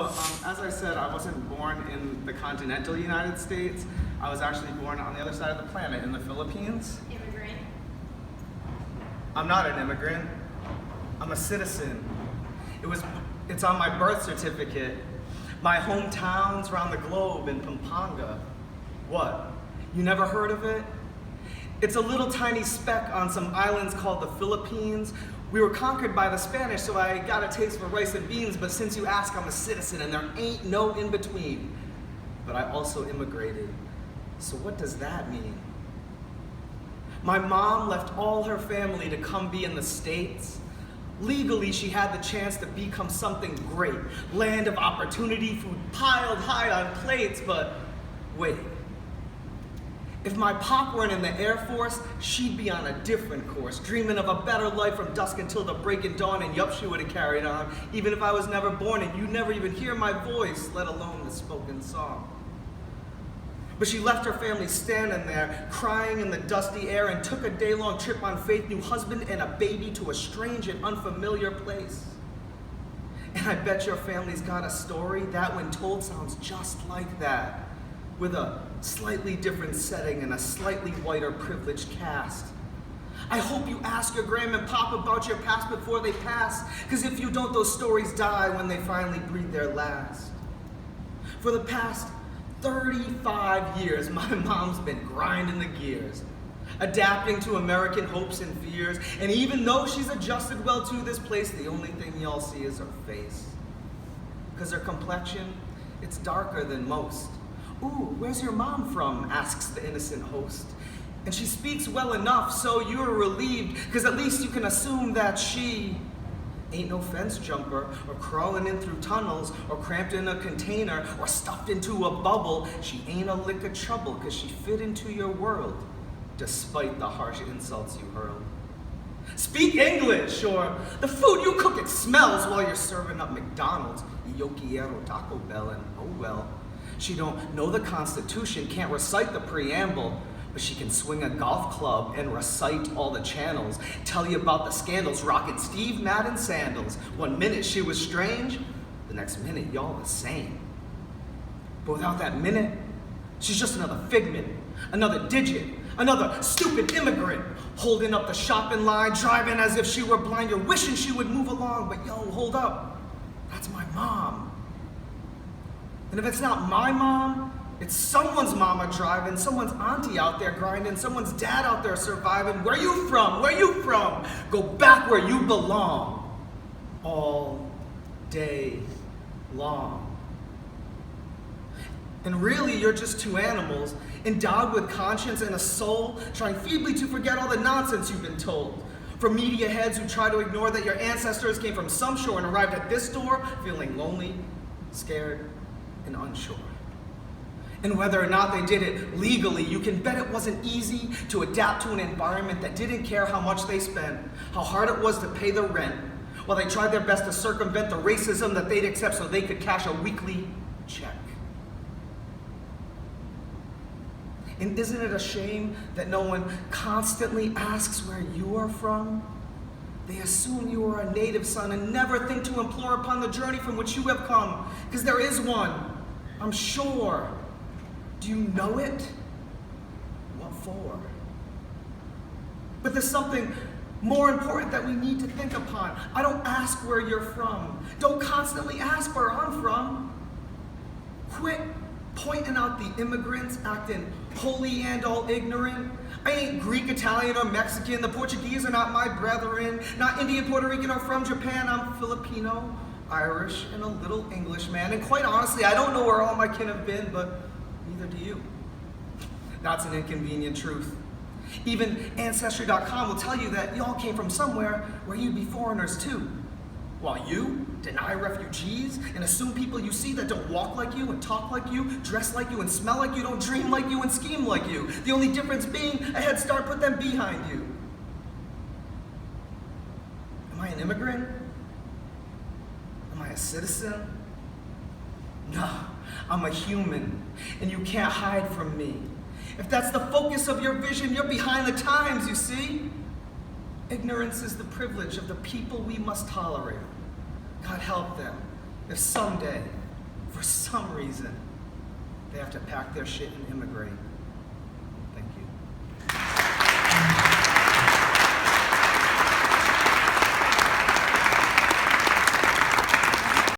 As I said, I wasn't born in the continental United States. I was actually born on the other side of the planet in the Philippines. Immigrant. I'm not an immigrant. I'm a citizen. It's on my birth certificate. My hometowns around the globe in Pampanga. What? You never heard of it? It's a little tiny speck on some islands called the Philippines. We were conquered by the Spanish, so I got a taste for rice and beans, but since you ask, I'm a citizen and there ain't no in between. But I also immigrated. So what does that mean? My mom left all her family to come be in the States. Legally, she had the chance to become something great. Land of opportunity, food piled high on plates, but wait. If my pop weren't in the Air Force, she'd be on a different course, dreaming of a better life from dusk until the break of dawn, and yup, she would have carried on, even if I was never born and you'd never even hear my voice, let alone the spoken song. But she left her family standing there, crying in the dusty air, and took a day-long trip on faith, new husband and a baby to a strange and unfamiliar place. And I bet your family's got a story that, when told, sounds just like that, with a slightly different setting and a slightly whiter privileged cast. I hope you ask your grandma and pop about your past before they pass, because if you don't, those stories die when they finally breathe their last. For the past 35 years, my mom's been grinding the gears, adapting to American hopes and fears, and even though she's adjusted well to this place, the only thing y'all see is her face. Because her complexion, it's darker than most. "Ooh, where's your mom from?" asks the innocent host. And she speaks well enough, so you're relieved, because at least you can assume that she ain't no fence jumper, or crawling in through tunnels, or cramped in a container, or stuffed into a bubble. She ain't a lick of trouble, because she fit into your world, despite the harsh insults you hurled. Speak English, or the food you cook, it smells while you're serving up McDonald's, Yo quiero Taco Bell, and oh well. She don't know the Constitution, can't recite the preamble, but she can swing a golf club and recite all the channels, tell you about the scandals, rocking Steve Madden sandals. One minute she was strange, the next minute y'all the same. But without that minute, she's just another figment, another digit, another stupid immigrant, holding up the shopping line, driving as if she were blind. You're wishing she would move along, but yo, hold up, that's my mom. And if it's not my mom, it's someone's mama driving, someone's auntie out there grinding, someone's dad out there surviving. Where you from? Where you from? Go back where you belong. All day long. And really, you're just two animals, endowed with conscience and a soul, trying feebly to forget all the nonsense you've been told. From media heads who try to ignore that your ancestors came from some shore and arrived at this door feeling lonely, scared, and unsure. And whether or not they did it legally, you can bet it wasn't easy to adapt to an environment that didn't care how much they spent, how hard it was to pay the rent, while they tried their best to circumvent the racism that they'd accept so they could cash a weekly check. And isn't it a shame that no one constantly asks where you are from? They assume you are a native son and never think to implore upon the journey from which you have come, because there is one, I'm sure. Do you know it? What for? But there's something more important that we need to think upon. I don't ask where you're from. Don't constantly ask where I'm from. Quit pointing out the immigrants acting holy and all ignorant. I ain't Greek, Italian, or Mexican. The Portuguese are not my brethren. Not Indian, Puerto Rican, or from Japan. I'm Filipino, Irish, and a little English, man. And quite honestly, I don't know where all my kin have been, but neither do you. That's an inconvenient truth. Even Ancestry.com will tell you that y'all came from somewhere where you'd be foreigners too. While you deny refugees and assume people you see that don't walk like you and talk like you, dress like you and smell like you, don't dream like you and scheme like you. The only difference being a head start put them behind you. Am I an immigrant? Am I a citizen? No, I'm a human, and you can't hide from me. If that's the focus of your vision, you're behind the times, you see? Ignorance is the privilege of the people we must tolerate. God help them if someday for some reason, they have to pack their shit and immigrate.